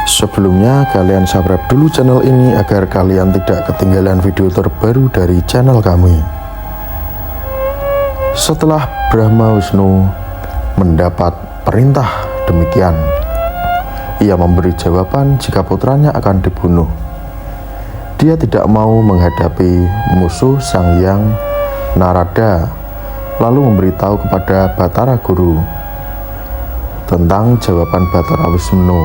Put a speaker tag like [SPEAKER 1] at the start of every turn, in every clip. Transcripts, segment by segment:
[SPEAKER 1] Sebelumnya kalian subscribe dulu channel ini agar kalian tidak ketinggalan video terbaru dari channel kami. Setelah Brahma Wisnu mendapat perintah demikian, ia memberi jawaban jika putranya akan dibunuh. Dia tidak mau menghadapi musuh Sang Hyang Narada, lalu memberitahu kepada Batara Guru tentang jawaban Batara Wisnu.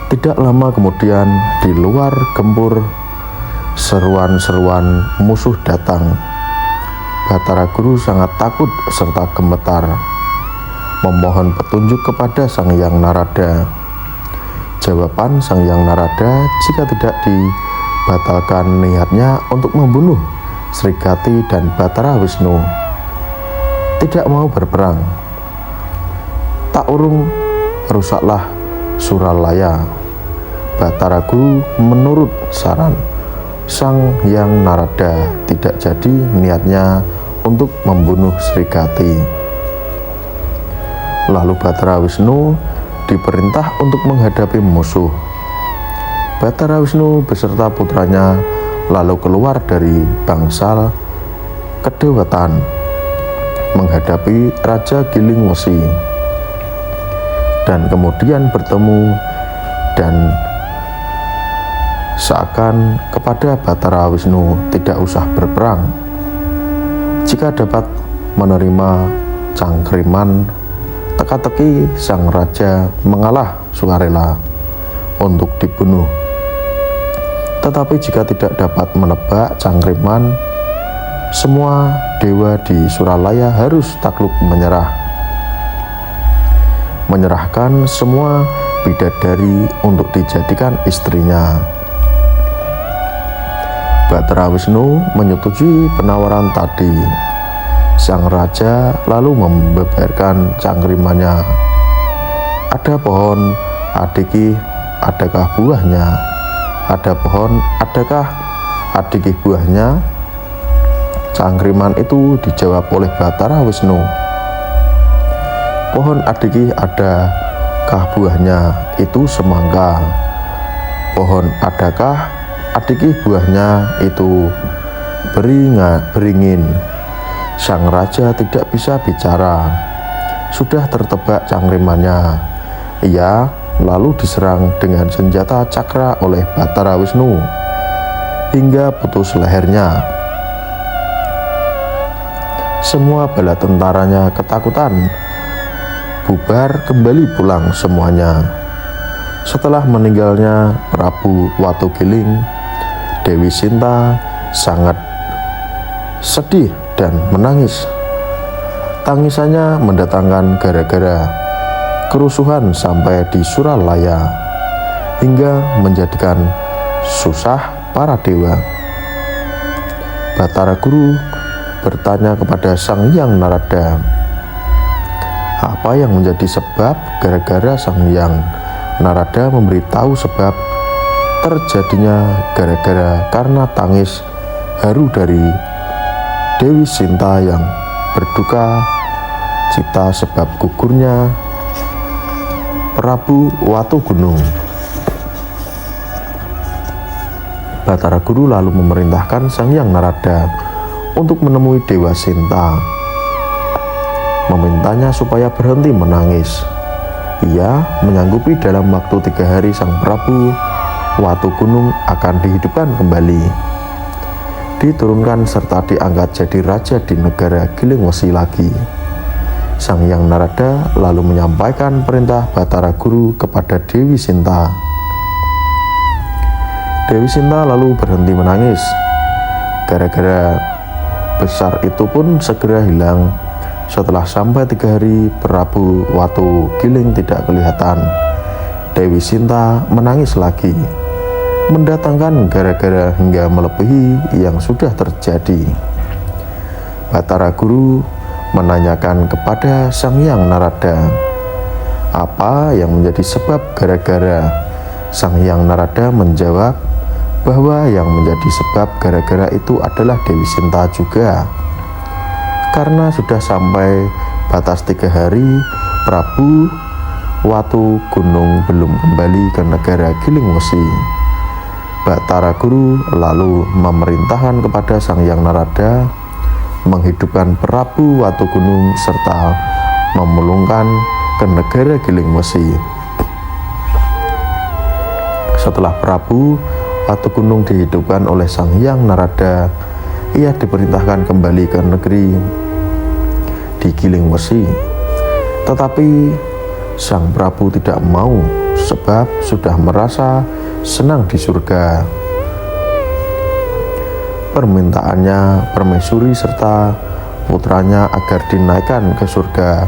[SPEAKER 1] Tidak lama kemudian, di luar gempur, seruan-seruan musuh datang. Batara Guru sangat takut serta gemetar, memohon petunjuk kepada Sang Hyang Narada. Jawaban Sang Hyang Narada, jika tidak dibatalkan niatnya untuk membunuh Srikati dan Batara Wisnu, tidak mau berperang. Tak urung rusaklah Suralaya. Batara Guru menurut saran Sang Hyang Narada, tidak jadi niatnya untuk membunuh Srikati. Lalu Batara Wisnu diperintah untuk menghadapi musuh. Batara Wisnu beserta putranya lalu keluar dari bangsal kedewatan menghadapi Raja Gilingwesi, dan kemudian bertemu dan seakan kepada Batara Wisnu tidak usah berperang jika dapat menerima cangkriman teka-teki. Sang raja mengalah sukarela untuk dibunuh. Tetapi jika tidak dapat menebak cangkriman, semua dewa di Suralaya harus takluk menyerahkan semua bidadari untuk dijadikan istrinya. Batara Wisnu menyetujui penawaran tadi. Sang raja lalu membeberkan cangkrimannya. Ada pohon, adiki, adakah buahnya? Ada pohon, adakah adiki buahnya? Cangkriman itu dijawab oleh Batara Wisnu. Pohon adiki adakah buahnya? Itu semangka. Pohon adakah adiki buahnya? Itu beringin. Sang raja tidak bisa bicara. Sudah tertebak cangkrimannya. Ia lalu diserang dengan senjata cakra oleh Batara Wisnu hingga putus lehernya. Semua bala tentaranya ketakutan, bubar kembali pulang semuanya. Setelah meninggalnya Prabu Watugiling, Dewi Sinta sangat sedih dan menangis. Tangisannya mendatangkan gara-gara kerusuhan sampai di Suralaya hingga menjadikan susah para dewa. Batara Guru bertanya kepada Sang Hyang Narada, apa yang menjadi sebab gara-gara Sang Hyang Narada memberitahu sebab terjadinya gara-gara karena tangis haru dari Dewi Sinta yang berduka cita sebab gugurnya Prabu Watugunung. Batara Guru lalu memerintahkan Sang Hyang Narada untuk menemui Dewa Sinta, memintanya supaya berhenti menangis. Ia menyanggupi dalam waktu 3 hari Sang Prabu Watugunung akan dihidupkan kembali, diturunkan serta diangkat jadi raja di negara Gilingwesi lagi. Sang Hyang Narada lalu menyampaikan perintah Batara Guru kepada Dewi Sinta. Dewi Sinta lalu berhenti menangis. Gara-gara besar itu pun segera hilang. Setelah sampai 3 hari Prabu Watugiling tidak kelihatan, Dewi Sinta menangis lagi, mendatangkan gara-gara hingga melebihi yang sudah terjadi. Batara Guru menanyakan kepada Sang Hyang Narada apa yang menjadi sebab gara-gara. Sang Hyang Narada menjawab bahwa yang menjadi sebab gara-gara itu adalah Dewi Sinta juga. Karena sudah sampai batas 3 hari, Prabu Watu Gunung belum kembali ke negara Gilingwesi. Batara Guru lalu memerintahkan kepada Sang Hyang Narada menghidupkan Prabu Watu Gunung serta memulungkan ke negara Gilingwesi. Setelah Prabu Watu Gunung dihidupkan oleh Sang Hyang Narada, ia diperintahkan kembali ke negeri di Gilingwesi. Tetapi Sang Prabu tidak mau, sebab sudah merasa senang di surga. Permintaannya permaisuri serta putranya agar dinaikkan ke surga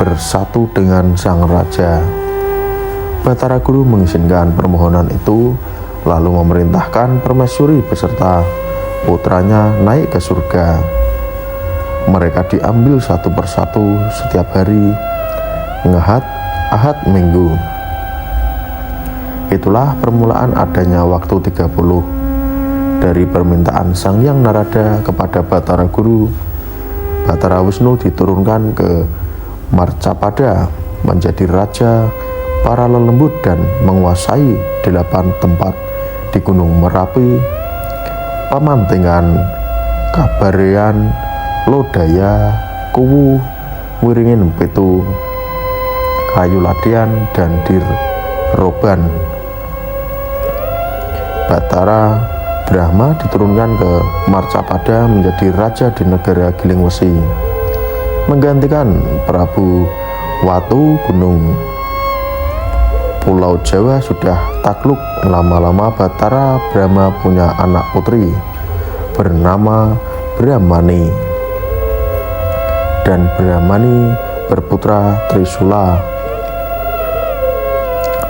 [SPEAKER 1] bersatu dengan sang raja. Batara Guru mengizinkan permohonan itu, lalu memerintahkan permaisuri beserta putranya naik ke surga. Mereka diambil satu persatu setiap hari, Ahad, Ahad, Minggu. Itulah permulaan adanya waktu 30 dari permintaan Sang Hyang Narada kepada Batara Guru. Batara Wisnu diturunkan ke Marcapada menjadi raja para lelembut dan menguasai 8 tempat di Gunung Merapi, Pamantingan, Kabarean, Lodaya, Kuwu, Wiringin Pitu, Kayu Ladian, dan Dirroban. Batara Brahma diturunkan ke Marcapada menjadi raja di negara Gilingwesi, menggantikan Prabu Watu Gunung. Pulau Jawa sudah takluk. Lama-lama Batara Brahma punya anak putri bernama Brahmani, dan Brahmani berputra Trisula.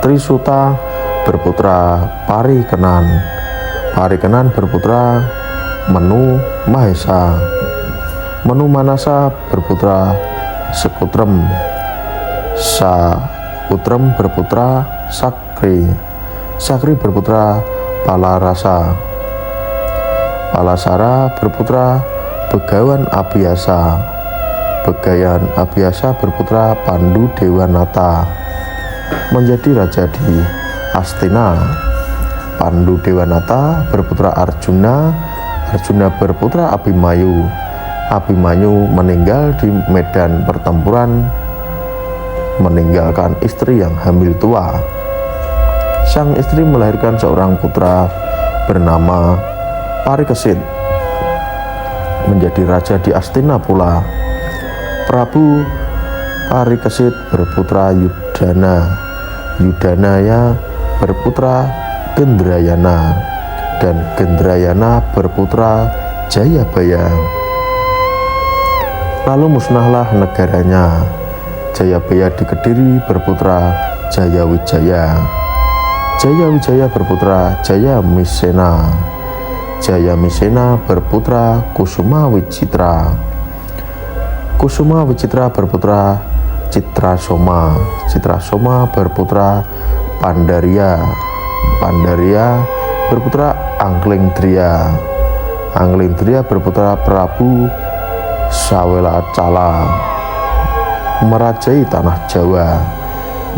[SPEAKER 1] Trisuta berputra Parikenan. Parikenan berputra Menu Mahesa. Menu Manasa berputra Sekutrem. Sakutrem berputra Sakri. Sakri berputra Palarasa. Palasara berputra Begawan Abhyasa. Begayan Abhyasa berputra Pandu Dewanata menjadi raja di Astina. Pandu Dewanata berputra Arjuna. Arjuna berputra Abimanyu. Abimanyu meninggal di medan pertempuran, meninggalkan istri yang hamil tua. Sang istri melahirkan seorang putra bernama Parikesit, menjadi raja di Astina pula. Prabu Parikesit berputra Yudana. Yudanaya berputra Gendrayana, dan Gendrayana berputra Jayabaya. Lalu musnahlah negaranya. Jayabaya di Kediri berputra Jayawijaya. Jayawijaya berputra Jayamisena. Jayamisena berputra Kusuma Wicitra. Kusuma Wicitra berputra Citrasoma. Citrasoma berputra Pandaria. Pandaria berputra Anglingdria. Anglingdria berputra Prabu Sawelacala, merajai tanah Jawa.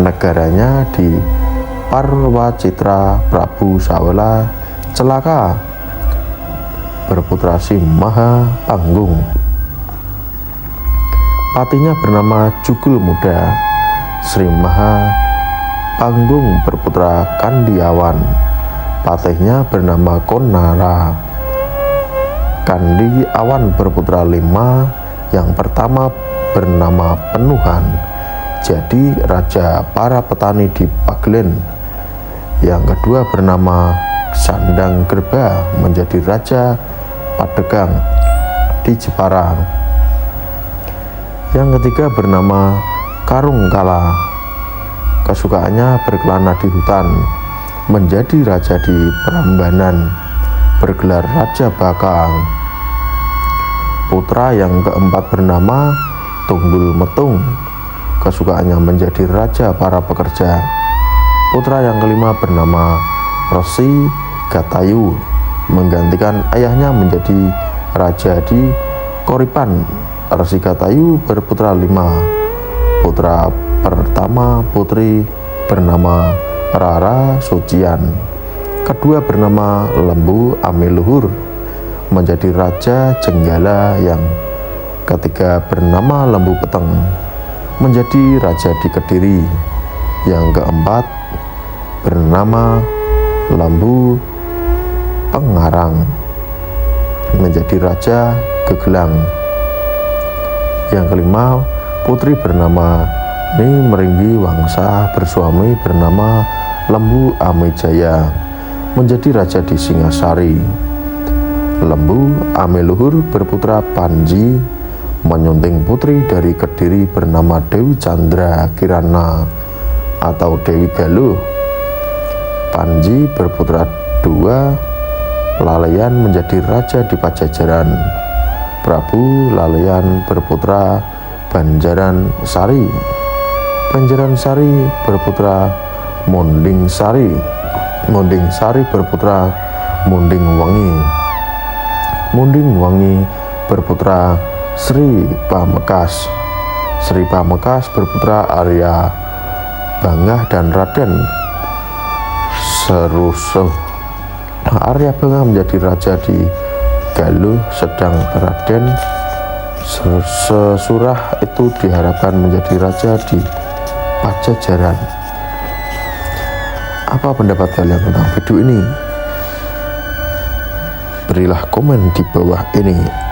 [SPEAKER 1] Negaranya di Parwacitra. Prabu Sawela celaka berputra Simaha Panggung. Patinya bernama Jugul Muda. Sri Maha Panggung berputra Kandiawan. Patihnya bernama Konara. Kandi Awan berputra 5. Yang pertama bernama Penuhan, jadi raja para petani di Paglen. Yang kedua bernama Sandang Gerba, menjadi raja Padegang di Jepara. Yang ketiga bernama Karungkala, kesukaannya berkelana di hutan, menjadi raja di Prambanan, bergelar Raja Bakang. Putra yang keempat bernama Tunggul Metung, kesukaannya menjadi raja para pekerja. Putra yang kelima bernama Resi Gatayu menggantikan ayahnya menjadi raja di Koripan. Resi Gatayu berputra 5. Putra pertama putri bernama Rara Sucian, kedua bernama Lembu Ameluhur menjadi raja Jenggala, yang ketiga bernama Lembu Peteng menjadi raja di Kediri, yang keempat bernama Lembu Pengarang menjadi raja Gegelang, yang kelima putri bernama Ni Meringgi Wangsa bersuami bernama Lembu Amejaya menjadi raja di Singasari. Lembu Ameluhur berputra Panji menyunting putri dari Kediri bernama Dewi Chandra Kirana atau Dewi Galuh. Panji berputra 2, Laleyan menjadi raja di Pajajaran. Prabu Laleyan berputra Banjaran Sari. Banjaran Sari berputra Monding Sari. Monding Sari berputra Munding Wangi. Munding Wangi berputra Sri Pamekas. Sri Pamekas berputra Arya Bangah dan Raden Serusuh. Arya Bangah menjadi raja di Galuh, sedang Raden Sesurah itu diharapkan menjadi raja di Pajajaran. Apa pendapat kalian tentang video ini? Berilah komen di bawah ini.